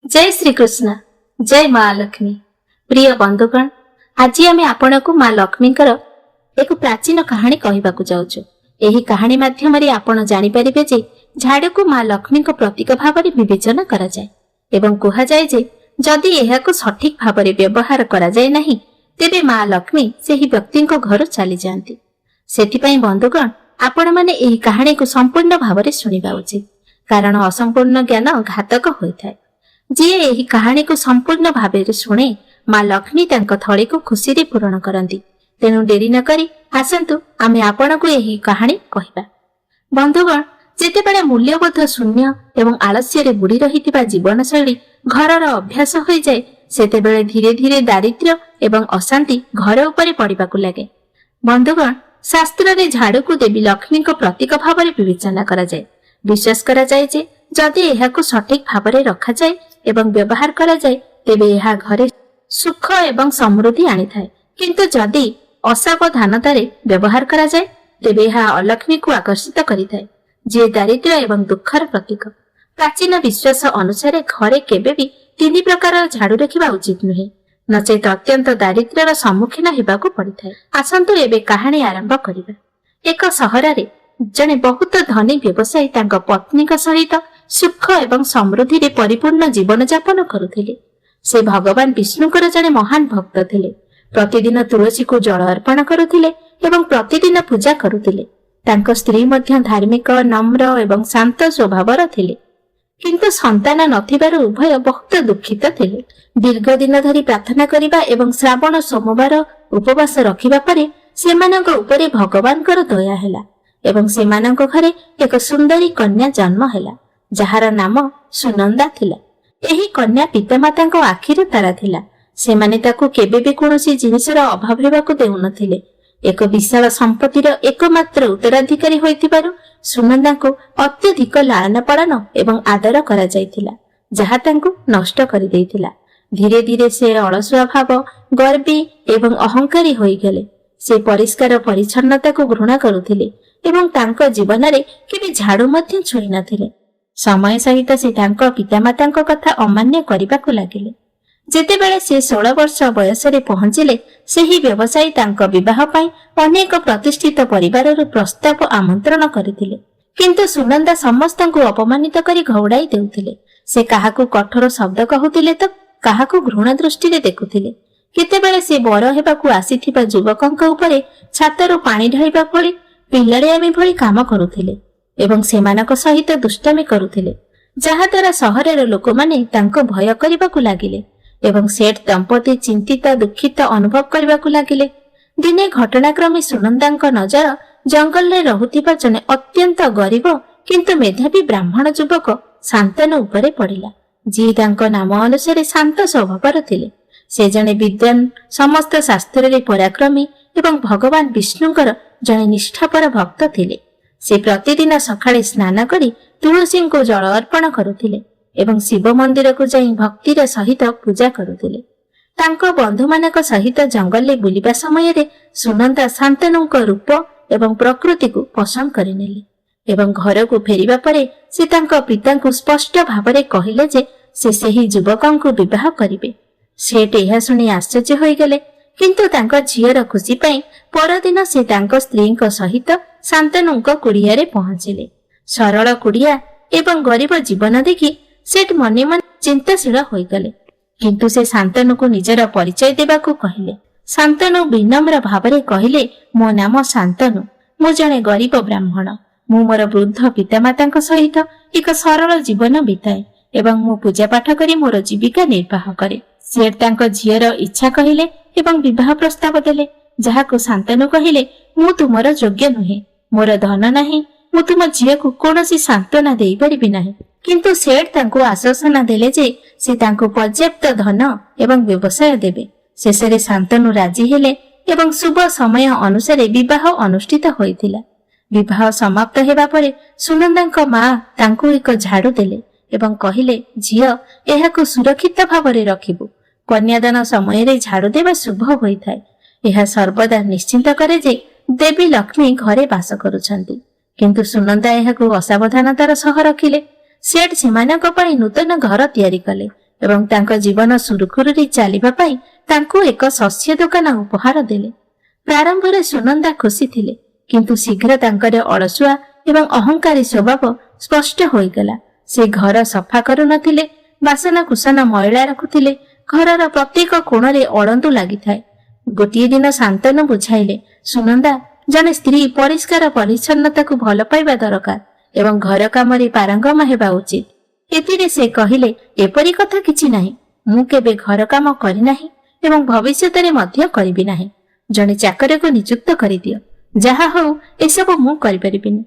जय श्री कृष्ण। जय माँ लक्ष्मी। प्रिय बंधुगण, आज आम आपण को माँ लक्ष्मी एक प्राचीन कहानी कहवाक जाऊँ। यही कहानी माध्यम आपण जानिपारे जे झाड़ू को माँ लक्ष्मी प्रतीक भाव विवेचना करा जाए एवं कहा जाए जे जदि यह सठिक भाव व्यवहार करा जाए नहीं तेबे माँ लक्ष्मी से ही व्यक्ति घर चली जाती। सेथिपाई बंधुगण, आपण माने यही कहानी को संपूर्ण भाव शुणा उचित, कारण असंपूर्ण ज्ञान घातक होता है। जी यही कहानी को संपूर्ण भाव शुणे माँ लक्ष्मी थली को खुशी रे पूरण करती। तेणु डेरी न करी आसंतु आमे आपण को यही कहानी कहबा। बंधुगण, जेतेबेले मूल्यबोध शून्य एवं आलस्य रे बुड़ी रहितिबा जीवन शैली घरर अभ्यास हो जाए, सेतेबेले धीरे धीरे दारिद्र्य एवं अशांति घर उपरे पड़िबाकु लागे। बंधुगण, शास्त्र रे झाड़ू को देवी लक्ष्मी प्रतीक भाव विवेचना करा जाए। विश्वास करा जाए जे जदि एहाकु सठिक भाव रखा जाए एवं व्यवहार करा जाए तेबे यह घरे सुख एवं समृद्धि आनी थाए, किंतु जदि असावधानतारे व्यवहार करा जाए तेबे यह अलक्ष्मी को आकर्षित करिथाए, जे दारिद्र्य एवं दुखर प्रतीक। प्राचीन विश्वास अनुसार घरे केबे भी तीन प्रकार झाड़ू रखिबा उचित नुहे, नचेत अत्यंत दारिद्र्यर सम्मुखीन हेबाकु पड़िथाए। आसंतु एबे कहानी आरंभ करिबा। एक सहर रे जने बहुत धनी व्यवसायी तांक पत्नी सहित सुख एवं समृद्धि रे परिपूर्ण जीवन यापन करुथिले। से भगवान विष्णुकर जने महान भक्त थिले। प्रतिदिन तुलसी को जल अर्पण करुथिले एवं प्रतिदिन पूजा करुथिले। तांक स्त्री मध्य धार्मिक, नम्र एवं शांत स्वभावर थिले, किंतु संतान नथिबारु उभय बहुत दुखित थिले। दीर्घ दिन धरी प्रार्थना करिबा एवं श्रावण सोमवार उपवास रखिबा परे सेमानक उपरे भगवानकर दया हेला एवं सेमानक घरे एक सुंदरी कन्या जन्म हेला, जहार नाम सुनंदा थिला। एही कन्या पितामातांक आखिर तारा थिला। सेमाने ताकु केबे भी कोनोसी जिनिसर अभाव हेबाकु देउनथिले। एक विशाल संपत्तिर एकमात्र उत्तराधिकारी होइतिबारु सुनंदांको अत्यधिक लालन पालन एवं आदर करा जायतिला, जहा तांकु नष्ट करि देइतिला। धीरे धीरे से अलसुआ भाव, गर्वी एवं अहंकारी होई गेले। से परिष्कार परिच्छन्नता को घृणा करुथिले एवं तांक जीवन रे केबे झाड़ू मध्य छुई नथिले। समय सहित से तांक पितामातांक कथा अमान्य करिबाकु लागिले। जेतेबेले से 16 वर्ष बयस रे पहुंचिले, सेही व्यवसायी तांक विवाह पई अनेक प्रतिष्ठित परिवार प्रस्ताव आमंत्रण करिथिले, किंतु सुनंदा समस्तंकु अपमानित करी घौड़ाई देउथिले। से काहाकु कठोर शब्द कहुथिले तो काहाकु घृणा दृष्टि रे देखुथिले। केतेबेले से बर हेबाकु आसीथिबा युवकंक उपरे छातरु पानी ढाइबा भली पिलाड़ियामी भली काम करुथिले एवं सेमानक सहित दुष्टामी करुथिले, जहा द्वारा सहरर लोक माने तांको भय करिबाकु लागिले एवं सेठ दंपति चिंतित दुखित अनुभव करिबाकु लागिले। दिने घटनाक्रमे सुनंदांक नजर जंगल रे रहुथिबा जने अत्यंत गरीब किंतु मेधावी ब्राह्मण युवक शांतनु उपरे पड़िला, जी तांको नाम अनुसार शांत स्वभावर थिले। से जने विद्वान, समस्त शास्त्र रे पराक्रमी एवं भगवान विष्णुकर जने निष्ठापर भक्त थिले। से प्रतिदिन सकाळे स्नान करी तुलसी को जल अर्पण करुथिले एवं शिव मंदिर को जाई भक्तिर सहित पूजा करुथिले। तांको बंधु मानक सहित जंगल ले बुलिबा समय रे सुनंदा शांतनुक रूप एवं प्रकृति को पसंद करिनेले एवं घर को फेरिबा परे से तांको पिता को स्पष्ट भावरे कहिले जे से सेही युवकन को विवाह करिवे। सेठ एहा सुनी आश्चर्य होई गेले, किंतु तांको झियर खुशी पई परदिन से तांको स्त्रीक सहित शांतनुक कुड़िया रे पहुंचिले। सरल कुड़िया एवं गरीब जीवन देखि सेठ मने मन चिंताशील होई गले, किंतु से शांतनु को निजर परिचय देबाकू कहिले। शांतनु विनम्र भावरे कहिले, मो नाम शांतनु, मु जणे गरीब ब्राह्मण। मु मोर वृद्ध पितामातांक सहित एक सरल जीवन बिताए एवं मु पूजा पाठ करी मोर जीविका निर्वाह करे। सेठ तांक झियर इच्छा कहिले एवं विवाह प्रस्ताव देले, जहाकु शांतनु कहिले, मु तुमर योग्य नुहे, मोर धन नाही, मु तुम झिय को कोनोसी सांत्वना देई परिबि नाही। किंतु सेठ तांको आश्वासन देले जे से तांको पर्याप्त धन एवं व्यवसाय देबे। शेषरे शांतनु राजी हेले एवं शुभ समय अनुसार विवाह अनुष्ठित होइथिला। विवाह समाप्त हेबा परे सुनंदांक मां तांको एक झाड़ू देले एवं कहिले, झिय एहाकु सुरक्षित भावरे रखिबु। कन्यादान समय रे झाड़ू देबा शुभ होइथाय। यह सर्वदा निश्चिंत करे जे देवी लक्ष्मी घरे बास करुछंती, किंतु सुनंदा एहाकु असावधानतार सह रखिले। सेठ सेमानक पई नूतन घर तयारी कले ଏବଂ ତାଙ୍କ ଜୀବନ ସୁରୁଖୁରୁରେ ଚାଲିବା ପାଇଁ ତାଙ୍କୁ ଏକ ଶସ୍ୟ ଦୋକାନ ଉପହାର ଦେଲେ। ପ୍ରାରମ୍ଭରେ ସୁନନ୍ଦା ଖୁସି ଥିଲେ, କିନ୍ତୁ ଶୀଘ୍ର ତାଙ୍କର ଅଳସୁଆ ଏବଂ ଅହଙ୍କାରୀ ସ୍ୱଭାବ ସ୍ପଷ୍ଟ ହୋଇଗଲା। ସେ ଘର ସଫା କରୁନଥିଲେ, ବାସନ କୁସନ ମଇଳା ରଖୁଥିଲେ, ଘରର ପ୍ରତ୍ୟେକ କୋଣରେ ଅଳନ୍ଧୁ ଲାଗିଥାଏ। ଗୋଟିଏ ଦିନ ଶାନ୍ତନୁ ବୁଝାଇଲେ, ସୁନନ୍ଦା, ଜଣେ ସ୍ତ୍ରୀ ପରିଷ୍କାର ପରିଚ୍ଛନ୍ନତାକୁ ଭଲ ପାଇବା ଦରକାର ଏବଂ ଘର କାମରେ ପାରଙ୍ଗମ ହେବା ଉଚିତ। ଏଥିରେ ସେ କହିଲେ, ଏପରି କଥା କିଛି ନାହିଁ। ମୁଁ କେବେ ଘର କାମ କରିନାହିଁ ଏବଂ ଭବିଷ୍ୟତରେ ମଧ୍ୟ କରିବି ନାହିଁ। ଜଣେ ଚାକରକୁ ନିଯୁକ୍ତ କରିଦିଅ। ଯାହା ହଉ, ଏସବୁ ମୁଁ କରିପାରିବିନି।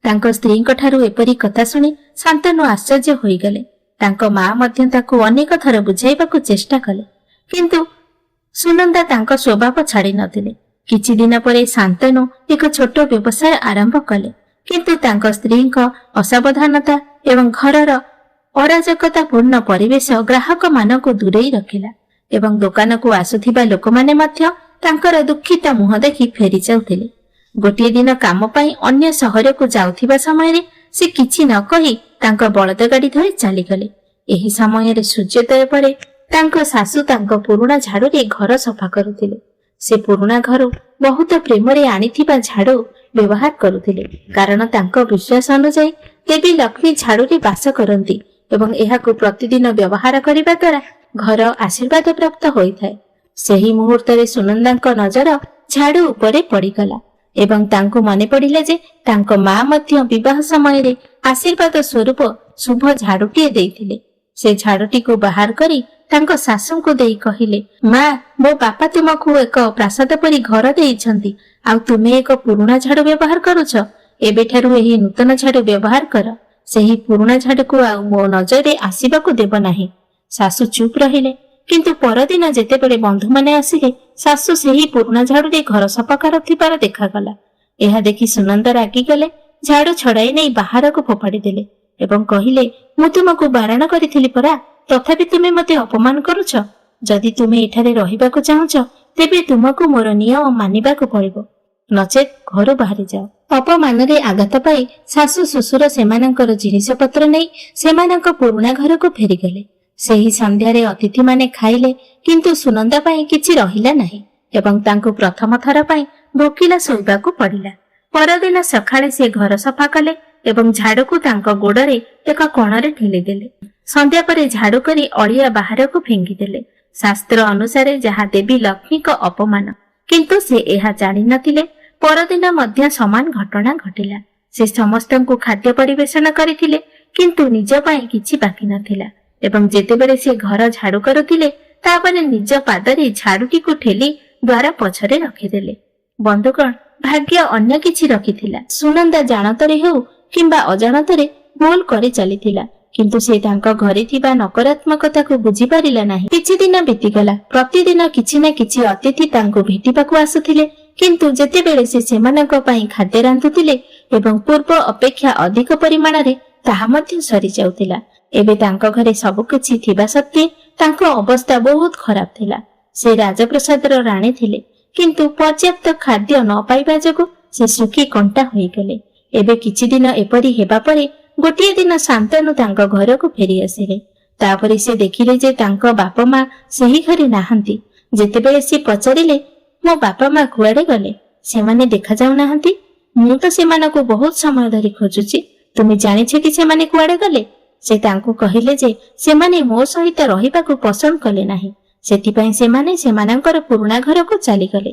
ତାଙ୍କ ସ୍ତ୍ରୀଙ୍କ ଠାରୁ ଏପରି କଥା ଶୁଣି ଶାନ୍ତନୁ ଆଶ୍ଚର୍ଯ୍ୟ ହୋଇଗଲେ। ତାଙ୍କ ମା ମଧ୍ୟ ତାକୁ ଅନେକ ଥର ବୁଝାଇବାକୁ ଚେଷ୍ଟା କଲେ, କିନ୍ତୁ ସୁନନ୍ଦା ତାଙ୍କ ସ୍ୱଭାବ ଛାଡି ନଥିଲେ। କିଛି ଦିନ ପରେ ଶାନ୍ତନୁ ଏକ ଛୋଟ ବ୍ୟବସାୟ ଆରମ୍ଭ କଲେ, କିନ୍ତୁ ତାଙ୍କ ସ୍ତ୍ରୀଙ୍କ ଅସାବଧାନତା ଏବଂ ଘରର ଅରାଜକତାପୂର୍ଣ୍ଣ ପରିବେଶ ଗ୍ରାହକ ମାନଙ୍କୁ ଦୂରେଇ ରଖିଲା ଏବଂ ଦୋକାନକୁ ଆସୁଥିବା ଲୋକମାନେ ମଧ୍ୟ ତାଙ୍କର ଦୁଃଖିତ ମୁହଁ ଦେଖି ଫେରି ଯାଉଥିଲେ। ଗୋଟିଏ ଦିନ କାମ ପାଇଁ ଅନ୍ୟ ସହରକୁ ଯାଉଥିବା ସମୟରେ ସେ କିଛି ନ କହି ତାଙ୍କ ବଳଦ ଗାଡି ଧରି ଚାଲିଗଲେ। ଏହି ସମୟରେ ସୂର୍ଯ୍ୟୋଦୟ ପରେ ତାଙ୍କ ଶାଶୁ ତାଙ୍କ ପୁରୁଣା ଝାଡୁରେ ଘର ସଫା କରୁଥିଲେ। ସେ ପୁରୁଣା ଘରୁ ବହୁତ ପ୍ରେମରେ ଆଣିଥିବା ଝାଡୁ ବ୍ୟବହାର କରୁଥିଲେ, କାରଣ ତାଙ୍କ ବିଶ୍ୱାସ ଅନୁଯାୟୀ ଦେବୀ ଲକ୍ଷ୍ମୀ ଝାଡୁରେ ବାସ କରନ୍ତି ଏବଂ ଏହାକୁ ପ୍ରତିଦିନ ବ୍ୟବହାର କରିବା ଦ୍ୱାରା ଘର ଆଶୀର୍ବାଦ ପ୍ରାପ୍ତ ହୋଇଥାଏ। ସେହି ମୁହୂର୍ତ୍ତରେ ସୁନନ୍ଦାଙ୍କ ନଜର ଝାଡୁ ଉପରେ ପଡିଗଲା ଏବଂ ତାଙ୍କୁ ମନେ ପଡିଲା ଯେ ତାଙ୍କ ମା ମଧ୍ୟ ବିବାହ ସମୟରେ ଆଶୀର୍ବାଦ ସ୍ୱରୂପ ଶୁଭ ଝାଡୁଟିଏ ଦେଇଥିଲେ। ସେ ଝାଡୁଟିକୁ ବାହାର କରି ତାଙ୍କ ଶାଶୁଙ୍କୁ ଦେଇ କହିଲେ, ମା, ମୋ ବାପା ତୁମକୁ ଏକ ପ୍ରାସାଦ ପରି ଘର ଦେଇଛନ୍ତି, ଆଉ ତୁମେ ଏକ ପୁରୁଣା ଝାଡୁ ବ୍ୟବହାର କରୁଛ। ଏବେଠାରୁ ଏହି ନୂତନ ଝାଡୁ ବ୍ୟବହାର କର। ସେହି ପୁରୁଣା ଝାଡୁକୁ ଆଉ ମୋ ନଜରରେ ଆସିବାକୁ ଦେବ ନାହିଁ। ଶାଶୁ ଚୁପ୍ ରହିଲେ, କିନ୍ତୁ ପରଦିନ ଯେତେବେଳେ ବନ୍ଧୁମାନେ ଆସିଲେ, ଶାଶୁ ସେହି ପୁରୁଣା ଝାଡୁରେ ଘର ସଫା କରୁଥିବାର ଦେଖାଗଲା। ଏହା ଦେଖି ସୁନନ୍ଦା ରାଗିଗଲେ, ଝାଡୁ ଛଡାଇ ନେଇ ବାହାରକୁ ଫୋପାଡ଼ି ଦେଲେ ଏବଂ କହିଲେ, ମୁଁ ତୁମକୁ ବାରଣ କରିଥିଲି ପରା, ତଥାପି ତୁମେ ମୋତେ ଅପମାନ କରୁଛ। ଯଦି ତୁମେ ଏଠାରେ ରହିବାକୁ ଚାହୁଁଛ, ତେବେ ତୁମକୁ ମୋର ନିୟମ ମାନିବାକୁ ପଡ଼ିବ, ନଚେତ୍ ଘରୁ ବାହାରି ଯାଅ। ଅପମାନରେ ଆଘାତ ପାଇ ଶାଶୁ ଶ୍ୱଶୁର ସେମାନଙ୍କର ଜିନିଷପତ୍ର ନେଇ ସେମାନଙ୍କ ପୁରୁଣା ଘରକୁ ଫେରିଗଲେ। ସେହି ସନ୍ଧ୍ୟାରେ ଅତିଥିମାନେ ଖାଇଲେ, କିନ୍ତୁ ସୁନନ୍ଦା ପାଇଁ କିଛି ରହିଲା ନାହିଁ ଏବଂ ତାଙ୍କୁ ପ୍ରଥମ ଥର ପାଇଁ ଭୋକିଲା ଶୋଇବାକୁ ପଡ଼ିଲା। ପରଦିନ ସକାଳେ ସେ ଘର ସଫା କଲେ ଏବଂ ଝାଡୁକୁ ତାଙ୍କ ଗୋଡରେ ଏକ କୋଣରେ ଠେଲିଦେଲେ। ସନ୍ଧ୍ୟା ପରେ ଝାଡୁ କରି ଅଳିଆ ବାହାରକୁ ଫିଙ୍ଗିଦେଲେ। ଶାସ୍ତ୍ର ଅନୁସାରେ ଯାହା ଦେବୀ ଲକ୍ଷ୍ମୀଙ୍କ ଅପମାନ, କିନ୍ତୁ ସେ ଏହା ଜାଣିନଥିଲେ ପରଦିନ ମଧ୍ୟ ସମାନ ଘଟଣା ଘଟିଲା। ସେ ସମସ୍ତଙ୍କୁ ଖାଦ୍ୟ ପରିବେଷଣ କରିଥିଲେ, କିନ୍ତୁ ନିଜ ପାଇଁ କିଛି ବାକି ନଥିଲା ଏବଂ ଯେତେବେଳେ ସେ ଘର ଝାଡୁ କରୁଥିଲେ, ତାପରେ ନିଜ ପାଦରେ ଝାଡୁଟିକୁ ଠେଲି ଦ୍ୱାର ପଛରେ ରଖିଦେଲେ। ବନ୍ଧୁଗଣ, ଭାଗ୍ୟ ଅନ୍ୟ କିଛି ରଖିଥିଲା। ସୁନନ୍ଦା ଜାଣତରେ ହେଉ କିମ୍ବା ଅଜାଣତରେ ଭୁଲ କରି ଚାଲିଥିଲା, କିନ୍ତୁ ସେ ତାଙ୍କ ଘରେ ଥିବା ନକାରାତ୍ମକତାକୁ ବୁଝିପାରିଲା ନାହିଁ। କିଛି ଦିନ ବିତିଗଲା। ପ୍ରତିଦିନ କିଛି ନା କିଛି ଅତିଥି ତାଙ୍କୁ ଭେଟିବାକୁ ଆସୁଥିଲେ, କିନ୍ତୁ ଯେତେବେଳେ ସେ ସେମାନଙ୍କ ପାଇଁ ଖାଦ୍ୟ ରାନ୍ଧୁଥିଲେ ଏବଂ ପୂର୍ବ ଅପେକ୍ଷା ଅଧିକ ପରିମାଣରେ, ତାହା ମଧ୍ୟ ସରିଯାଉଥିଲା। ଏବେ ତାଙ୍କ ଘରେ ସବୁକିଛି ଥିବା ସତ୍ତ୍ୱେ ତାଙ୍କ ଅବସ୍ଥା ବହୁତ ଖରାପ ଥିଲା। ସେ ରାଜପ୍ରସାଦର ରାଣୀ ଥିଲେ, କିନ୍ତୁ ପର୍ଯ୍ୟାପ୍ତ ଖାଦ୍ୟ ନ ପାଇବା ଯୋଗୁଁ ସେ ଶୁଖି କଣ୍ଟା ହୋଇଗଲେ। ଏବେ କିଛି ଦିନ ଏପରି ହେବା ପରେ ଗୋଟିଏ ଦିନ ଶାନ୍ତନୁ ତାଙ୍କ ଘରକୁ ଫେରି ଆସିଲେ। ତାପରେ ସେ ଦେଖିଲେ ଯେ ତାଙ୍କ ବାପା ମା ସେହି ଘରେ ନାହାନ୍ତି। ଯେତେବେଳେ ସେ ପଚାରିଲେ, ମୋ ବାପା ମା କୁଆଡେ ଗଲେ? ସେମାନେ ଦେଖାଯାଉନାହାନ୍ତି। ମୁଁ ତ ସେମାନଙ୍କୁ ବହୁତ ସମୟ ଧରି ଖୋଜୁଛି। ତୁମେ ଜାଣିଛ କି ସେମାନେ କୁଆଡେ ଗଲେ? ସେ ତାଙ୍କୁ କହିଲେ ଯେ ସେମାନେ ମୋ ସହିତ ରହିବାକୁ ପସନ୍ଦ କଲେ ନାହିଁ, ସେଥିପାଇଁ ସେମାନେ ସେମାନଙ୍କର ପୁରୁଣା ଘରକୁ ଚାଲିଗଲେ।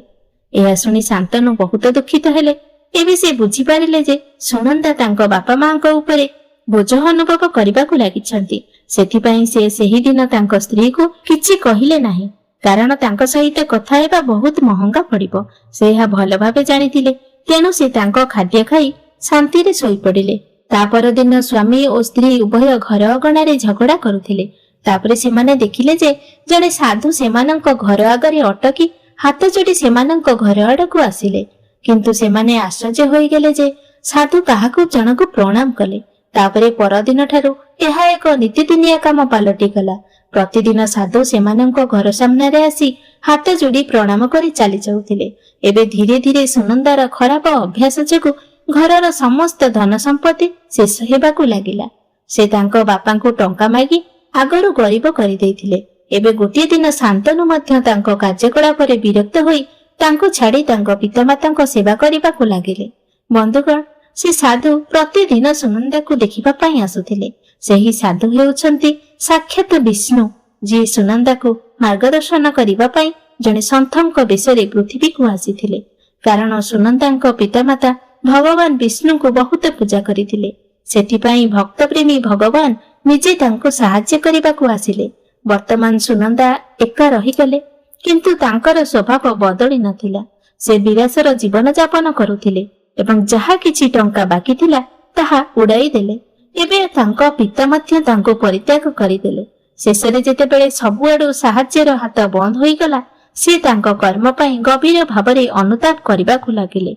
ଏହା ଶୁଣି ଶାନ୍ତନୁ ବହୁତ ଦୁଃଖିତ ହେଲେ। ଏବେ ସେ ବୁଝିପାରିଲେ ଯେ ସୁନନ୍ଦା ତାଙ୍କ ବାପା ମାଙ୍କ ଉପରେ ବୋଝ ଅନୁଭବ କରିବାକୁ ଲାଗିଛନ୍ତି। ସେଥିପାଇଁ ସେ ସେହିଦିନ ତାଙ୍କ ସ୍ତ୍ରୀକୁ କିଛି କହିଲେ ନାହିଁ, କାରଣ ତାଙ୍କ ସହିତ କଥା ହେବା ବହୁତ ମହଙ୍ଗା ପଡିବ। ସେ ଏହା ଭଲ ଭାବେ ଜାଣିଥିଲେ। ତେଣୁ ସେ ତାଙ୍କ ଖାଦ୍ୟ ଖାଇ ଶାନ୍ତିରେ ଶୋଇପଡିଲେ। ତା ପରଦିନ ସ୍ୱାମୀ ଓ ସ୍ତ୍ରୀ ଉଭୟ ଘର ଅଗଣାରେ ଝଗଡା କରୁଥିଲେ। ତାପରେ ସେମାନେ ଦେଖିଲେ ଯେ ଜଣେ ସାଧୁ ସେମାନଙ୍କ ଘର ଆଗରେ ଅଟକି ହାତ ଯୋଡି ସେମାନଙ୍କ ଘର ଆଡକୁ ଆସିଲେ, କିନ୍ତୁ ସେମାନେ ଆଶ୍ଚର୍ଯ୍ୟ ହୋଇଗଲେ ଯେ ସାଧୁ କାହାକୁ ଜଣକୁ ପ୍ରଣାମ କଲେ। ତାପରେ ପରଦିନ ଠାରୁ ଏହା ଏକ ନୀତିଦିନିଆ କାମ ପାଲଟିଗଲା। ପ୍ରତିଦିନ ସାଧୁ ସେମାନଙ୍କ ଘର ସାମ୍ନାରେ ଆସି ହାତ ଯୋଡି ପ୍ରଣାମ କରି ଚାଲି ଯାଉଥିଲେ। ଏବେ ଧୀରେ ଧୀରେ ସୁନନ୍ଦାର ଖରାପ ଅଭ୍ୟାସ ଯୋଗୁଁ ଘରର ସମସ୍ତ ଧନ ସମ୍ପତ୍ତି ଶେଷ ହେବାକୁ ଲାଗିଲା। ସେ ତାଙ୍କ ବାପାଙ୍କୁ ଟଙ୍କା ମାଗି ଆଗରୁ ଗରିବ କରିଦେଇଥିଲେ। ଏବେ ଗୋଟିଏ ଦିନ ଶାନ୍ତନୁ ମଧ୍ୟ ତାଙ୍କ କାର୍ଯ୍ୟକଳାପରେ ବିରକ୍ତ ହୋଇ ତାଙ୍କୁ ଛାଡ଼ି ତାଙ୍କ ପିତାମାତାଙ୍କ ସେବା କରିବାକୁ ଲାଗିଲେ। ବନ୍ଧୁଗଣ, ସେ ସାଧୁ ପ୍ରତିଦିନ ସୁନନ୍ଦାକୁ ଦେଖିବା ପାଇଁ ଆସୁଥିଲେ। ସେହି ସାଧୁ ହେଉଛନ୍ତି ସାକ୍ଷାତ ବିଷ୍ଣୁ, ଯିଏ ସୁନନ୍ଦାକୁ ମାର୍ଗଦର୍ଶନ କରିବା ପାଇଁ ଜଣେ ସନ୍ଥଙ୍କ ବେଶରେ ପୃଥିବୀକୁ ଆସିଥିଲେ। କାରଣ ସୁନନ୍ଦାଙ୍କ ପିତାମାତା ଭଗବାନ ବିଷ୍ଣୁଙ୍କୁ ବହୁତ ପୂଜା କରିଥିଲେ, ସେଥିପାଇଁ ଭକ୍ତପ୍ରେମୀ ଭଗବାନ ନିଜେ ତାଙ୍କୁ ସାହାଯ୍ୟ କରିବାକୁ ଆସିଲେ। ବର୍ତ୍ତମାନ ସୁନନ୍ଦା ଏକା ରହିଗଲେ, କିନ୍ତୁ ତାଙ୍କର ସ୍ୱଭାବ ବଦଳି ନଥିଲା। ସେ ବିଳାସର ଜୀବନ ଯାପନ କରୁଥିଲେ ଏବଂ ଯାହା କିଛି ଟଙ୍କା ବାକି ଥିଲା ତାହା ଉଡାଇ ଦେଲେ। ଏବେ ତାଙ୍କ ପିତା ମଧ୍ୟ ତାଙ୍କୁ ପରିତ୍ୟାଗ କରିଦେଲେ। ଶେଷରେ ଯେତେବେଳେ ସବୁଆଡୁ ସାହାଯ୍ୟର ହାତ ବନ୍ଦ ହୋଇଗଲା, ସେ ତାଙ୍କ କର୍ମ ପାଇଁ ଗଭୀର ଭାବରେ ଅନୁତାପ କରିବାକୁ ଲାଗିଲେ।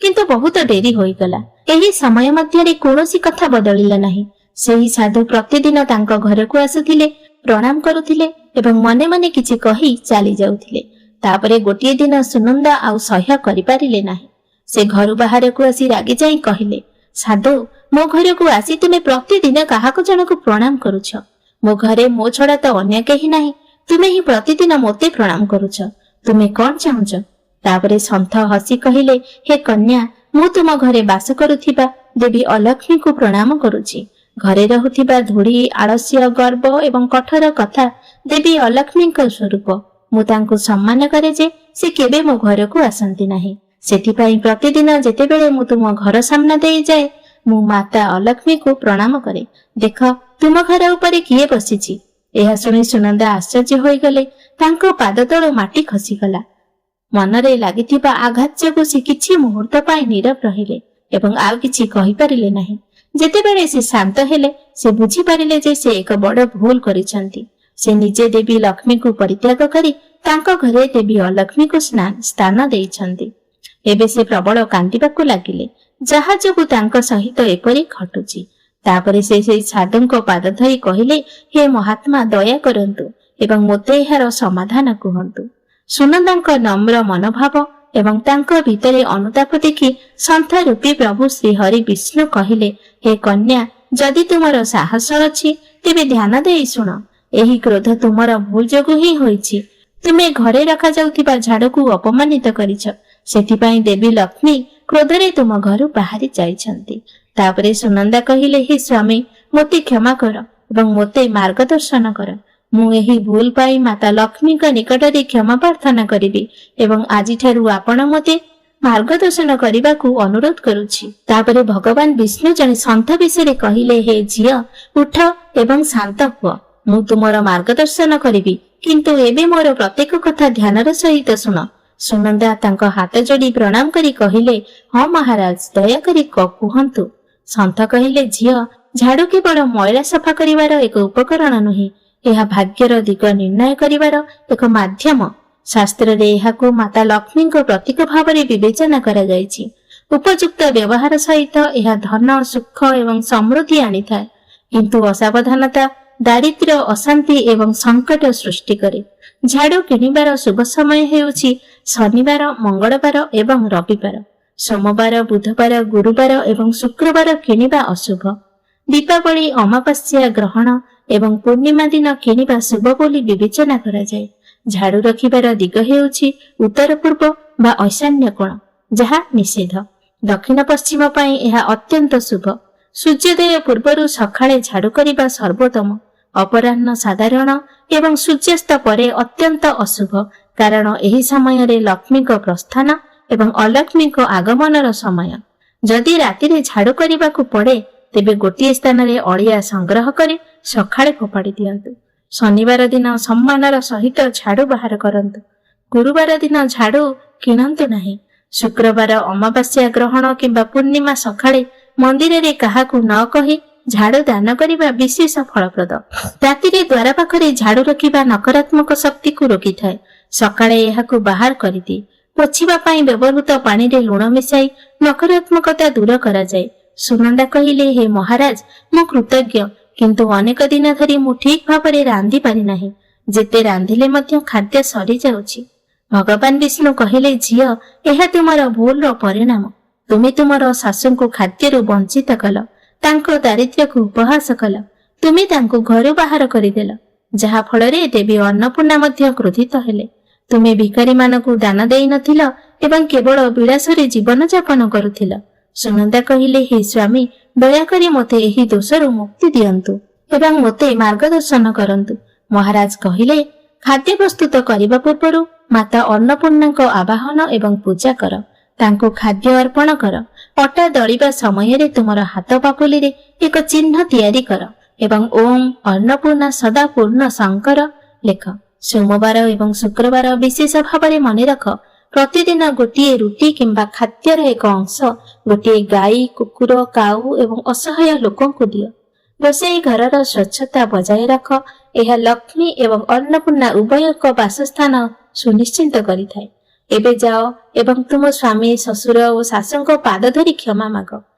କିନ୍ତୁ ବହୁତ ଡେରି ହୋଇଗଲା। ଏହି ସମୟ ମଧ୍ୟରେ କୌଣସି କଥା ବଦଳିଲା ନାହିଁ। ସେହି ସାଧୁ ପ୍ରତିଦିନ ତାଙ୍କ ଘରକୁ ଆସୁଥିଲେ, ପ୍ରଣାମ କରୁଥିଲେ ଏବଂ ମନେ ମନେ କିଛି କହି ଚାଲି ଯାଉଥିଲେ। ତାପରେ ଗୋଟିଏ ଦିନ ସୁନନ୍ଦା ଆଉ ସହ୍ୟ କରିପାରିଲେ ନାହିଁ। ସେ ଘରୁ ବାହାରକୁ ଆସି ରାଗି ଯାଇ କହିଲେ, ସାଧୁ, ମୋ ଘରକୁ ଆସି ତୁମେ ପ୍ରତିଦିନ କାହାକୁ ଜଣକୁ ପ୍ରଣାମ କରୁଛ? ମୋ ଘରେ ମୋ ଛଡା ତ ଅନ୍ୟ କେହି ନାହିଁ। ତୁମେ ହିଁ ପ୍ରତିଦିନ ମୋତେ ପ୍ରଣାମ କରୁଛ। ତୁମେ କଣ ଚାହୁଁଛ? ତାପରେ ସନ୍ଥ ହସି କହିଲେ, ହେ କନ୍ୟା, ମୁଁ ତୁମ ଘରେ ବାସ କରୁଥିବା ଦେବୀ ଅଲକ୍ଷ୍ମୀଙ୍କୁ ପ୍ରଣାମ କରୁଛି। ଘରେ ରହୁଥିବା ଧୂଳି, ଆଳସ୍ୟ, ଗର୍ବ ଏବଂ କଠୋର କଥା ଦେବୀ ଅଲକ୍ଷ୍ମୀଙ୍କ ସ୍ୱରୂପ। ମୁଁ ତାଙ୍କୁ ସମ୍ମାନ କରେ ଯେ ସେ କେବେ ମୋ ଘରକୁ ଆସନ୍ତି ନାହିଁ। ସେଥିପାଇଁ ପ୍ରତିଦିନ ଯେତେବେଳେ ମୁଁ ତୁମ ଘର ସାମ୍ନା ଦେଇ ଯାଏ, ମୁଁ ମାତା ଅଲକ୍ଷ୍ମୀକୁ ପ୍ରଣାମ କରେ। ଦେଖ, ତୁମ ଘର ଉପରେ କିଏ ବସିଛି? ଏହା ଶୁଣି ସୁନନ୍ଦା ଆଶ୍ଚର୍ଯ୍ୟ ହୋଇଗଲେ। ତାଙ୍କ ପାଦ ତଳୁ ମାଟି ଖସିଗଲା। ମନରେ ଲାଗିଥିବା ଆଘାତ ଯୋଗୁଁ ସେ କିଛି ମୁହୂର୍ତ୍ତ ପାଇଁ ନୀରବ ରହିଲେ ଏବଂ ଆଉ କିଛି କହିପାରିଲେ ନାହିଁ। ଯେତେବେଳେ ସେ ଶାନ୍ତ ହେଲେ, ସେ ବୁଝିପାରିଲେ ଯେ ସେ ଏକ ବଡ ଭୁଲ କରିଛନ୍ତି। ସେ ନିଜେ ଦେବୀ ଲକ୍ଷ୍ମୀଙ୍କୁ ପରିତ୍ୟାଗ କରି ତାଙ୍କ ଘରେ ଦେବୀ ଅଲକ୍ଷ୍ମୀକୁ ସ୍ଥାନ ଦେଇଛନ୍ତି। ଏବେ ସେ ପ୍ରବଳ କାନ୍ଦିବାକୁ ଲାଗିଲେ, ଯାହା ଯୋଗୁଁ ତାଙ୍କ ସହିତ ଏପରି ଘଟୁଛି। ତାପରେ ସେ ସେହି ସାଧୁଙ୍କ ପାଦ ଧରି କହିଲେ, ହେ ମହାତ୍ମା, ଦୟା କରନ୍ତୁ ଏବଂ ମୋତେ ଏହାର ସମାଧାନ କୁହନ୍ତୁ। ସୁନନ୍ଦାଙ୍କ ନମ୍ର ମନୋଭାବ ଏବଂ ତାଙ୍କ ଭିତରେ ଅନୁତାପ ଦେଖି ସନ୍ଥ ରୂପୀ ପ୍ରଭୁ ଶ୍ରୀ ହରି ବିଷ୍ଣୁ କହିଲେ, ହେ କନ୍ୟା, ଯଦି ତୁମର ସାହସ ଅଛି ତେବେ ଧ୍ୟାନ ଦେଇ ଶୁଣ। ଏହି କ୍ରୋଧ ତୁମର ଭୁଲ ଯୋଗୁଁ ହିଁ ହୋଇଛି। ତୁମେ ଘରେ ରଖାଯାଉଥିବା ଝାଡୁକୁ ଅପମାନିତ କରିଛ। ସେଥିପାଇଁ ଦେବୀ ଲକ୍ଷ୍ମୀ କ୍ରୋଧରେ ତୁମ ଘରୁ ବାହାରି ଯାଇଛନ୍ତି। ତାପରେ ସୁନନ୍ଦା କହିଲେ, ହେ ସ୍ୱାମୀ, ମୋତେ କ୍ଷମା କର ଏବଂ ମୋତେ ମାର୍ଗଦର୍ଶନ କର। ମୁଁ ଏହି ଭୁଲ ପାଇଁ ମାତା ଲକ୍ଷ୍ମୀଙ୍କ ନିକଟରେ କ୍ଷମା ପ୍ରାର୍ଥନା କରିବି ଏବଂ ଆଜିଠାରୁ ଆପଣ ମୋତେ ମାର୍ଗଦର୍ଶନ କରିବାକୁ ଅନୁରୋଧ କରୁଛି। ତାପରେ ଭଗବାନ ବିଷ୍ଣୁ ଜଣେ ସନ୍ଥ ବିଷୟରେ କହିଲେ, ହେ ଝିଅ, ଉଠ ଏବଂ ଶାନ୍ତ ହୁଅ। ମୁଁ ତୁମର ମାର୍ଗଦର୍ଶନ କରିବି, କିନ୍ତୁ ଏବେ ମୋର ପ୍ରତ୍ୟେକ କଥା ଧ୍ୟାନର ସହିତ ଶୁଣ। ସୁନନ୍ଦା ତାଙ୍କ ହାତ ଯୋଡ଼ି ପ୍ରଣାମ କରି କହିଲେ, ହଁ ମହାରାଜ, ଦୟାକରି କୁହନ୍ତୁ। ସନ୍ଥ କହିଲେ, ଝିଅ, ଝାଡୁ କେବଳ ମଇଳା ସଫା କରିବାର ଏକ ଉପକରଣ ନୁହେଁ, ଏହା ଭାଗ୍ୟର ଦିଗ ନିର୍ଣ୍ଣୟ କରିବାର ଏକ ମାଧ୍ୟମ। ଶାସ୍ତ୍ରରେ ଏହାକୁ ମାତା ଲକ୍ଷ୍ମୀଙ୍କ ପ୍ରତୀକ ଭାବରେ ବିବେଚନା କରାଯାଇଛି। ଉପଯୁକ୍ତ ବ୍ୟବହାର ସହିତ ଏହା ଧନ, ସୁଖ ଏବଂ ସମୃଦ୍ଧି ଆଣିଥାଏ, କିନ୍ତୁ ଅସାବଧାନତା ଦାରିଦ୍ର୍ୟ, ଅଶାନ୍ତି ଏବଂ ସଙ୍କଟ ସୃଷ୍ଟି କରେ। ଝାଡୁ କିଣିବାର ଶୁଭ ସମୟ ହେଉଛି ଶନିବାର, ମଙ୍ଗଳବାର ଏବଂ ରବିବାର। ସୋମବାର, ବୁଧବାର, ଗୁରୁବାର ଏବଂ ଶୁକ୍ରବାର କିଣିବା ଅଶୁଭ। ଦୀପାବଳି, ଅମାବାସ୍ୟା, ଗ୍ରହଣ ଏବଂ ପୂର୍ଣ୍ଣିମା ଦିନ କିଣିବା ଶୁଭ ବୋଲି ବିବେଚନା କରାଯାଏ। ଝାଡୁ ରଖିବାର ଦିଗ ହେଉଛି ଉତ୍ତର ପୂର୍ବ ବା ଐଶାନ୍ୟ କୋଣ, ଯାହା ନିଷେଧ। ଦକ୍ଷିଣ ପଶ୍ଚିମ ପାଇଁ ଏହା ଅତ୍ୟନ୍ତ ଶୁଭ। ସୂର୍ଯ୍ୟୋଦୟ ପୂର୍ବରୁ ସକାଳେ ଝାଡୁ କରିବା ସର୍ବୋତ୍ତମ। ଅପରାହ୍ନ ସାଧାରଣ ଏବଂ ସୂର୍ଯ୍ୟାସ୍ତ ପରେ ଅତ୍ୟନ୍ତ ଅଶୁଭ, କାରଣ ଏହି ସମୟରେ ଲକ୍ଷ୍ମୀଙ୍କ ପ୍ରସ୍ଥାନ ଏବଂ ଅଲକ୍ଷ୍ମୀଙ୍କ ଆଗମନର ସମୟ। ଯଦି ରାତିରେ ଝାଡୁ କରିବାକୁ ପଡେ, ତେବେ ଗୋଟିଏ ସ୍ଥାନରେ ଅଳିଆ ସଂଗ୍ରହ କରି ସକାଳେ ଫୋପାଡ଼ି ଦିଅନ୍ତୁ। ଶନିବାର ଦିନ ସମ୍ମାନର ସହିତ ଝାଡୁ ବାହାର କରନ୍ତୁ। ଗୁରୁବାର ଦିନ ଝାଡୁ କିଣନ୍ତୁ ନାହିଁ। ଶୁକ୍ରବାର, ଅମାବାସ୍ୟା, ଗ୍ରହଣ କିମ୍ବା ପୂର୍ଣ୍ଣିମା ସକାଳେ ମନ୍ଦିରରେ କାହାକୁ ନ କହି ଝାଡୁ ଦାନ କରିବା ବିଶେଷ ଫଳପ୍ରଦ। ରାତିରେ ଦ୍ୱାର ପାଖରେ ଝାଡୁ ରଖିବା ନକାରାତ୍ମକ ଶକ୍ତିକୁ ରୋକିଥାଏ। ସକାଳେ ଏହାକୁ ବାହାର କରିଦିଏ। ପୋଛିବା ପାଇଁ ବ୍ୟବହୃତ ପାଣିରେ ଲୁଣ ମିଶାଇ ନକାରାତ୍ମକତା ଦୂର କରାଯାଏ। ସୁନନ୍ଦା କହିଲେ, ହେ ମହାରାଜ, ମୁଁ କୃତଜ୍ଞ, କିନ୍ତୁ ଅନେକ ଦିନ ଧରି ମୁଁ ଠିକ ଭାବରେ ରାନ୍ଧି ପାରିନାହିଁ। ଯେତେ ରାନ୍ଧିଲେ ମଧ୍ୟ ଖାଦ୍ୟ ସରିଯାଉଛି। ଭଗବାନ ବିଷ୍ଣୁ କହିଲେ, ଝିଅ, ଏହା ତୁମର ଭୁଲର ପରିଣାମ। ତୁମେ ତୁମର ଶାଶୁଙ୍କୁ ଖାଦ୍ୟରୁ ବଞ୍ଚିତ କଲ, ତାଙ୍କ ଦାରିଦ୍ର୍ୟକୁ ଉପହାସ କଲ। ତୁମେ ତାଙ୍କୁ ଘରୁ ବାହାର କରିଦେଲ, ଯାହା ଫଳରେ ଦେବୀ ଅନ୍ନପୂର୍ଣ୍ଣା ମଧ୍ୟ କ୍ରୋଧିତ ହେଲେ। ତୁମେ ଭିକାରୀମାନଙ୍କୁ ଦାନ ଦେଇନଥିଲ ଏବଂ କେବଳ ବିଳାସରେ ଜୀବନ ଯାପନ କରୁଥିଲ। ସୁନନ୍ଦା କହିଲେ, ହେ ସ୍ୱାମୀ, ଦୟାକରି ମୋତେ ଏହି ଦୋଷରୁ ମୁକ୍ତି ଦିଅନ୍ତୁ ଏବଂ ମୋତେ ମାର୍ଗଦର୍ଶନ କରନ୍ତୁ। ମହାରାଜ କହିଲେ, ଖାଦ୍ୟ ପ୍ରସ୍ତୁତ କରିବା ପୂର୍ବରୁ ମାତା ଅନ୍ନପୂର୍ଣ୍ଣାଙ୍କ ଆବାହନ ଏବଂ ପୂଜା କର। ତାଙ୍କୁ ଖାଦ୍ୟ ଅର୍ପଣ କର। ଅଟା ଦଳିବା ସମୟରେ ତୁମର ହାତ ପାପୁଲିରେ ଏକ ଚିହ୍ନ ତିଆରି କର ଏବଂ ଓಂ ଅନ୍ନପୂର୍ଣ୍ଣା ସଦା ପୂର୍ଣ୍ଣ ଶଙ୍କର ଲେଖ। ସୋମବାର ଏବଂ ଶୁକ୍ରବାର ବିଶେଷ ଭାବରେ ମନେ ରଖ। ପ୍ରତିଦିନ ଗୋଟିଏ ରୁଟି କିମ୍ବା ଖାଦ୍ୟର ଏକ ଅଂଶ ଗୋଟିଏ ଗାଈ, କୁକୁର, କାଉ ଏବଂ ଅସହାୟ ଲୋକଙ୍କୁ ଦିଅ। ରୋଷେଇ ଘରର ସ୍ୱଚ୍ଛତା ବଜାୟ ରଖ। ଏହା ଲକ୍ଷ୍ମୀ ଏବଂ ଅନ୍ନପୂର୍ଣ୍ଣା ଉଭୟଙ୍କ ବାସସ୍ଥାନ ସୁନିଶ୍ଚିତ କରିଥାଏ। ଏବେ ଯାଅ ଏବଂ ତୁମ ସ୍ୱାମୀ, ଶ୍ୱଶୁର ଓ ଶାଶୁଙ୍କ ପାଦ ଧରି କ୍ଷମା ମାଗ।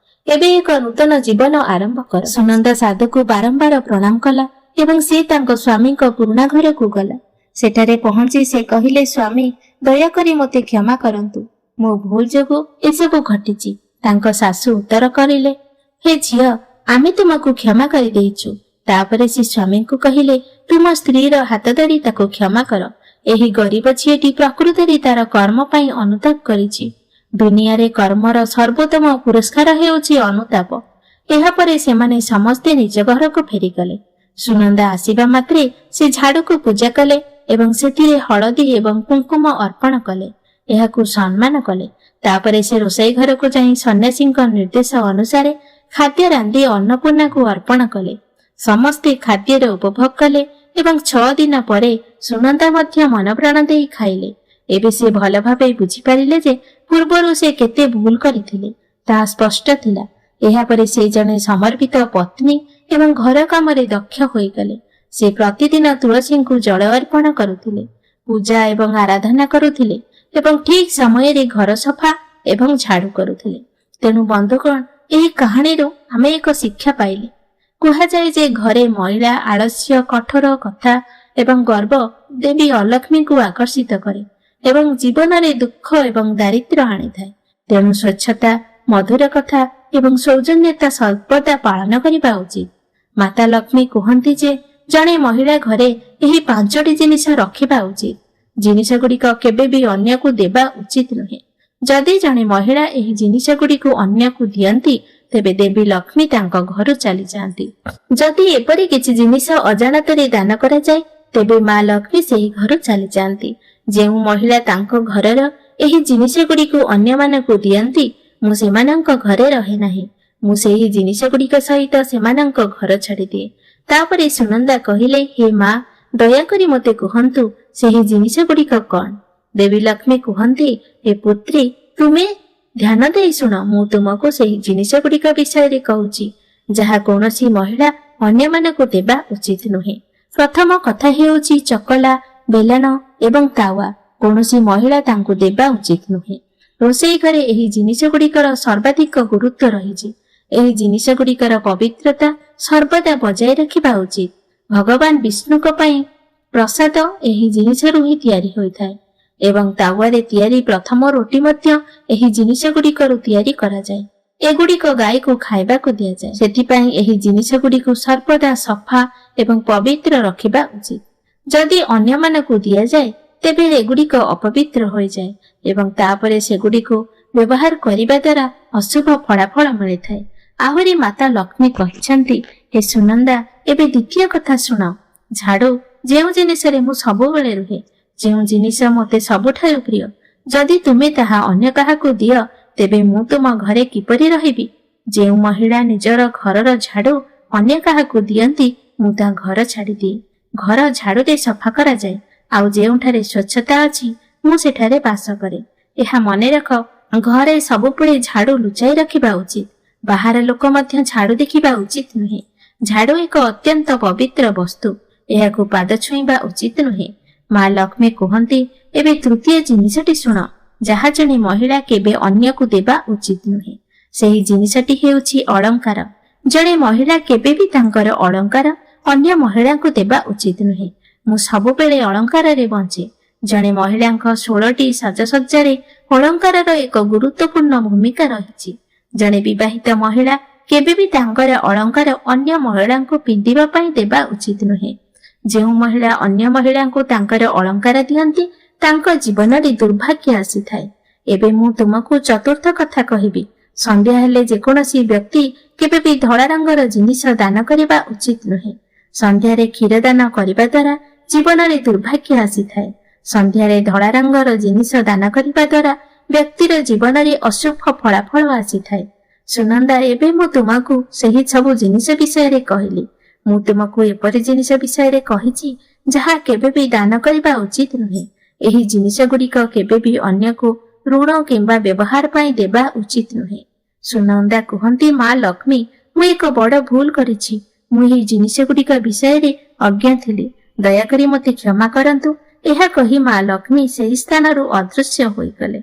ଏବେ ଏକ ନୂତନ ଜୀବନ ଆରମ୍ଭ କର। ସୁନନ୍ଦା ସାଧୁକୁ ବାରମ୍ବାର ପ୍ରଣାମ କଲା ଏବଂ ସେ ତାଙ୍କ ସ୍ୱାମୀଙ୍କ ପୁରୁଣା ଘରକୁ ଗଲା। ସେଠାରେ ପହଞ୍ଚି ସେ କହିଲେ, ସ୍ୱାମୀ, ଦୟାକରି ମୋତେ କ୍ଷମା କରନ୍ତୁ। ମୋ ଭୁଲ ଯୋଗୁଁ ଏସବୁ ଘଟିଛି। ତାଙ୍କ ଶାଶୁ ଉତ୍ତର କରିଲେ, ହେ ଝିଅ, ଆମେ ତୁମକୁ କ୍ଷମା କରିଦେଇଛୁ। ତାପରେ ସେ ସ୍ୱାମୀଙ୍କୁ କହିଲେ, ତୁମ ସ୍ତ୍ରୀର ହାତ ଧରି ତାକୁ କ୍ଷମା କର। ଏହି ଗରିବ ଝିଅଟି ପ୍ରକୃତରେ ତାର କର୍ମ ପାଇଁ ଅନୁତାପ କରିଛି। ଦୁନିଆରେ କର୍ମର ସର୍ବୋତ୍ତମ ପୁରସ୍କାର ହେଉଛି ଅନୁତାପ। ଏହାପରେ ସେମାନେ ସମସ୍ତେ ନିଜ ଘରକୁ ଫେରିଗଲେ। ସୁନନ୍ଦା ଆସିବା ମାତ୍ରେ ସେ ଝାଡୁକୁ ପୂଜା କଲେ ଏବଂ ସେଥିରେ ହଳଦୀ ଏବଂ କୁଙ୍କୁମ ଅର୍ପଣ କଲେ। ଏହାକୁ ସମ୍ମାନ କଲେ। ତାପରେ ସେ ରୋଷେଇ ଘରକୁ ଯାଇ ସନ୍ନ୍ୟାସୀଙ୍କ ନିର୍ଦ୍ଦେଶ ଅନୁସାରେ ଖାଦ୍ୟ ରାନ୍ଧି ଅନ୍ନପୂର୍ଣ୍ଣାକୁ ଅର୍ପଣ କଲେ। ସମସ୍ତେ ଖାଦ୍ୟର ଉପଭୋଗ କଲେ ଏବଂ 6 ଦିନ ପରେ ସୁନନ୍ଦା ମଧ୍ୟ ମନ ପ୍ରାଣ ଦେଇ ଖାଇଲେ। ଏବେ ସେ ଭଲ ଭାବେ ବୁଝିପାରିଲେ ଯେ ପୂର୍ବରୁ ସେ କେତେ ଭୁଲ କରିଥିଲେ, ତାହା ସ୍ପଷ୍ଟ ଥିଲା। ଏହାପରେ ସେ ଜଣେ ସମର୍ପିତ ପତ୍ନୀ ଏବଂ ଘର କାମରେ ଦକ୍ଷ ହୋଇଗଲେ। ସେ ପ୍ରତିଦିନ ତୁଳସୀଙ୍କୁ ଜଳ ଅର୍ପଣ କରୁଥିଲେ, ପୂଜା ଏବଂ ଆରାଧନା କରୁଥିଲେ ଏବଂ ଠିକ ସମୟରେ ଘର ସଫା ଏବଂ ଝାଡୁ କରୁଥିଲେ। ତେଣୁ ବନ୍ଧୁଗଣ, ଏହି କାହାଣୀରୁ ଆମେ ଏକ ଶିକ୍ଷା ପାଇଲେ। କୁହାଯାଏ ଯେ ଘରେ ମଇଳା, ଆଳସ୍ୟ, କଠୋର କଥା ଏବଂ ଗର୍ବ ଦେବୀ ଅଲକ୍ଷ୍ମୀଙ୍କୁ ଆକର୍ଷିତ କରେ ଏବଂ ଜୀବନରେ ଦୁଃଖ ଏବଂ ଦାରିଦ୍ର୍ୟ ଆଣିଥାଏ। ତେଣୁ ସ୍ୱଚ୍ଛତା, ମଧୁର କଥା ଏବଂ ସୌଜନ୍ୟତା ସର୍ବଦା ପାଳନ କରିବା ଉଚିତ। ମାତା ଲକ୍ଷ୍ମୀ କୁହନ୍ତି ଯେ ଜଣେ ମହିଳା ଘରେ ଏହି 5ଟି ଜିନିଷ ରଖିବା ଉଚିତ। ଜିନିଷ ଗୁଡ଼ିକ କେବେ ବି ଅନ୍ୟକୁ ଦେବା ଉଚିତ ନୁହେଁ। ଯଦି ଜଣେ ମହିଳା ଏହି ଜିନିଷ ଗୁଡ଼ିକୁ ଅନ୍ୟକୁ ଦିଅନ୍ତି, ତେବେ ଦେବୀ ଲକ୍ଷ୍ମୀ ତାଙ୍କ ଘରୁ ଚାଲିଯାଆନ୍ତି। ଯଦି ଏପରି କିଛି ଜିନିଷ ଅଜାଣତରେ ଦାନ କରାଯାଏ, ତେବେ ମା ଲକ୍ଷ୍ମୀ ସେହି ଘରୁ ଚାଲିଯାଆନ୍ତି। ଯେଉଁ ମହିଳା ତାଙ୍କ ଘରର ଏହି ଜିନିଷ ଗୁଡ଼ିକୁ ଅନ୍ୟମାନଙ୍କୁ ଦିଅନ୍ତି, ମୁଁ ସେମାନଙ୍କ ଘରେ ରହେ ନାହିଁ। ମୁଁ ସେହି ଜିନିଷ ଗୁଡ଼ିକ ସହିତ ସେମାନଙ୍କ ଘର ଛାଡ଼ିଦିଏ। ତାପରେ ସୁନନ୍ଦା କହିଲେ, ହେ ମା, ଦୟାକରି ମୋତେ କୁହନ୍ତୁ ସେହି ଜିନିଷ ଗୁଡ଼ିକ କଣ? ଦେବୀ ଲକ୍ଷ୍ମୀ କୁହନ୍ତି, ହେ ପୁତ୍ରୀ, ତୁମେ ଧ୍ୟାନ ଦେଇ ଶୁଣ। ମୁଁ ତୁମକୁ ସେହି ଜିନିଷ ଗୁଡ଼ିକ ବିଷୟରେ କହୁଛି ଯାହା କୌଣସି ମହିଳା ଅନ୍ୟମାନଙ୍କୁ ଦେବା ଉଚିତ ନୁହେଁ। ପ୍ରଥମ କଥା ହେଉଛି ଚକଲା, ବେଲଣ ଏବଂ ତାୱା କୌଣସି ମହିଳା ତାଙ୍କୁ ଦେବା ଉଚିତ ନୁହେଁ। ରୋଷେଇ ଘରେ ଏହି ଜିନିଷ ଗୁଡ଼ିକର ସର୍ବାଧିକ ଗୁରୁତ୍ୱ ରହିଛି। ଏହି ଜିନିଷ ଗୁଡ଼ିକର ପବିତ୍ରତା ସର୍ବଦା ବଜାୟ ରଖିବା ଉଚିତ। ଭଗବାନ ବିଷ୍ଣୁଙ୍କ ପାଇଁ ପ୍ରସାଦ ଏହି ଜିନିଷରୁ ହିଁ ତିଆରି ହୋଇଥାଏ ଏବଂ ତାୱାରେ ତିଆରି ପ୍ରଥମ ରୁଟି ମଧ୍ୟ ଏହି ଜିନିଷ ଗୁଡ଼ିକରୁ ତିଆରି କରାଯାଏ। ଏଗୁଡ଼ିକ ଗାଈକୁ ଖାଇବାକୁ ଦିଆଯାଏ। ସେଥିପାଇଁ ଏହି ଜିନିଷ ଗୁଡ଼ିକୁ ସର୍ବଦା ସଫା ଏବଂ ପବିତ୍ର ରଖିବା ଉଚିତ। ଯଦି ଅନ୍ୟମାନଙ୍କୁ ଦିଆଯାଏ, ତେବେ ଏଗୁଡ଼ିକ ଅପବିତ୍ର ହୋଇଯାଏ ଏବଂ ତାପରେ ସେଗୁଡ଼ିକୁ ବ୍ୟବହାର କରିବା ଦ୍ୱାରା ଅଶୁଭ ଫଳାଫଳ ମିଳିଥାଏ। ଆହୁରି ମାତା ଲକ୍ଷ୍ମୀ କହିଛନ୍ତି, ହେ ସୁନନ୍ଦା, ଏବେ ଦ୍ୱିତୀୟ କଥା ଶୁଣ। ଝାଡୁ, ଯେଉଁ ଜିନିଷରେ ମୁଁ ସବୁବେଳେ ରୁହେ, ଯେଉଁ ଜିନିଷ ମୋତେ ସବୁଠାରୁ ପ୍ରିୟ, ଯଦି ତୁମେ ତାହା ଅନ୍ୟ କାହାକୁ ଦିଅ, ତେବେ ମୁଁ ତୁମ ଘରେ କିପରି ରହିବି? ଯେଉଁ ମହିଳା ନିଜର ଘରର ଝାଡୁ ଅନ୍ୟ କାହାକୁ ଦିଅନ୍ତି, ମୁଁ ତା ଘର ଛାଡ଼ିଦିଏ। ଘର ଝାଡୁରେ ସଫା କରାଯାଏ, ଆଉ ଯେଉଁଠାରେ ସ୍ୱଚ୍ଛତା ଅଛି ମୁଁ ସେଠାରେ ବାସ କରେ। ଏହା ମନେ ରଖ, ଘରେ ସବୁବେଳେ ଝାଡୁ ଲୁଚାଇ ରଖିବା ଉଚିତ। ବାହାର ଲୋକ ମଧ୍ୟ ଝାଡୁ ଦେଖିବା ଉଚିତ ନୁହେଁ। ଝାଡୁ ଏକ ଅତ୍ୟନ୍ତ ପବିତ୍ର ବସ୍ତୁ। ଏହାକୁ ପାଦ ଛୁଇଁବା ଉଚିତ ନୁହେଁ। ମା ଲକ୍ଷ୍ମୀ କୁହନ୍ତି, ଏବେ ତୃତୀୟ ଜିନିଷଟି ଶୁଣ, ଯାହା ଜଣେ ମହିଳା କେବେ ଅନ୍ୟକୁ ଦେବା ଉଚିତ ନୁହେଁ। ସେହି ଜିନିଷଟି ହେଉଛି ଅଳଙ୍କାର। ଜଣେ ମହିଳା କେବେ ବି ତାଙ୍କର ଅଳଙ୍କାର ଅନ୍ୟ ମହିଳାଙ୍କୁ ଦେବା ଉଚିତ ନୁହେଁ। ମୁଁ ସବୁବେଳେ ଅଳଙ୍କାରରେ ବଞ୍ଚେ। ଜଣେ ମହିଳାଙ୍କ 16ଟି ସାଜସଜ୍ଜାରେ ଅଳଙ୍କାରର ଏକ ଗୁରୁତ୍ୱପୂର୍ଣ୍ଣ ଭୂମିକା ରହିଛି। ଜଣେ ବିବାହିତ ମହିଳା କେବେ ବି ତାଙ୍କର ଅଳଙ୍କାର ଅନ୍ୟ ମହିଳାଙ୍କୁ ପିନ୍ଧିବା ପାଇଁ ଦେବା ଉଚିତ ନୁହେଁ। ଯେଉଁ ମହିଳା ଅନ୍ୟ ମହିଳାଙ୍କୁ ତାଙ୍କର ଅଳଙ୍କାର ଦିଅନ୍ତି ତାଙ୍କ ଜୀବନରେ ଦୁର୍ଭାଗ୍ୟ ଆସିଥାଏ। ଏବେ ମୁଁ ତୁମକୁ ଚତୁର୍ଥ କଥା କହିବି। ସନ୍ଧ୍ୟା ହେଲେ ଯେକୌଣସି ବ୍ୟକ୍ତି କେବେ ବି ଧଳା ରଙ୍ଗର ଜିନିଷ ଦାନ କରିବା ଉଚିତ ନୁହେଁ। ସନ୍ଧ୍ୟାରେ କ୍ଷୀର ଦାନ କରିବା ଦ୍ୱାରା ଜୀବନରେ ଦୁର୍ଭାଗ୍ୟ ଆସିଥାଏ। ସନ୍ଧ୍ୟାରେ ଧଳା ରଙ୍ଗର ଜିନିଷ ଦାନ କରିବା ଦ୍ୱାରା ବ୍ୟକ୍ତିର ଜୀବନରେ ଅଶୁଭ ଫଳାଫଳ ଆସିଥାଏ। ସୁନନ୍ଦା, ଏବେ ମୁଁ ତୁମକୁ ସେହି ସବୁ ଜିନିଷ ବିଷୟରେ କହିଲି। ମୁଁ ତୁମକୁ ଏପରି ଜିନିଷ ବିଷୟରେ କହିଛି ଯାହା କେବେ ବି ଦାନ କରିବା ଉଚିତ ନୁହେଁ। ଏହି ଜିନିଷ ଗୁଡ଼ିକ କେବେ ବି ଅନ୍ୟକୁ ଋଣ କିମ୍ବା ବ୍ୟବହାର ପାଇଁ ଦେବା ଉଚିତ ନୁହେଁ। ସୁନନ୍ଦା କୁହନ୍ତି, ମା ଲକ୍ଷ୍ମୀ, ମୁଁ ଏକ ବଡ଼ ଭୁଲ କରିଛି। ମୁଁ ଏହି ଜିନିଷ ଗୁଡ଼ିକ ବିଷୟରେ ଅଜ୍ଞ ଥିଲି। ଦୟାକରି ମୋତେ କ୍ଷମା କରନ୍ତୁ। ଏହା କହି ମା ଲକ୍ଷ୍ମୀ ସେହି ସ୍ଥାନରୁ ଅଦୃଶ୍ୟ ହୋଇଗଲେ।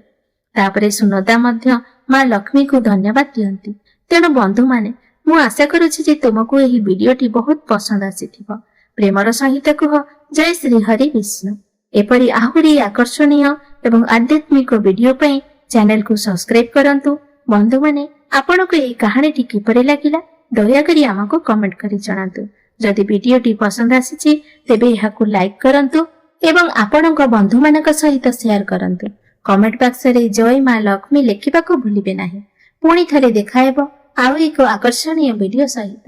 ତାପରେ ସୁନନ୍ଦା ମଧ୍ୟ ମା ଲକ୍ଷ୍ମୀଙ୍କୁ ଧନ୍ୟବାଦ ଦିଅନ୍ତି। ତେଣୁ ବନ୍ଧୁମାନେ, ମୁଁ ଆଶା କରୁଛି ଯେ ତୁମକୁ ଏହି ଭିଡିଓଟି ବହୁତ ପସନ୍ଦ ଆସିଥିବ। ପ୍ରେମର ସହିତ କୁହ, ଜୟ ଶ୍ରୀ ହରି ବିଷ୍ଣୁ। ଏପରି ଆହୁରି ଆକର୍ଷଣୀୟ ଏବଂ ଆଧ୍ୟାତ୍ମିକ ଭିଡିଓ ପାଇଁ ଚ୍ୟାନେଲକୁ ସବସ୍କ୍ରାଇବ କରନ୍ତୁ। ବନ୍ଧୁମାନେ, ଆପଣଙ୍କୁ ଏହି କାହାଣୀଟି କିପରି ଲାଗିଲା ଦୟାକରି ଆମକୁ କମେଣ୍ଟ କରି ଜଣାନ୍ତୁ। ଯଦି ଭିଡିଓଟି ପସନ୍ଦ ଆସିଛି ତେବେ ଏହାକୁ ଲାଇକ୍ କରନ୍ତୁ ଏବଂ ଆପଣଙ୍କ ବନ୍ଧୁମାନଙ୍କ ସହିତ ସେୟାର କରନ୍ତୁ। କମେଣ୍ଟ ବାକ୍ସରେ ଜୟ ମା ଲକ୍ଷ୍ମୀ ଲେଖିବାକୁ ଭୁଲିବେ ନାହିଁ। ପୁଣି ଥରେ ଦେଖାହେବ ଆଉ ଏକ ଆକର୍ଷଣୀୟ ଭିଡିଓ ସହିତ।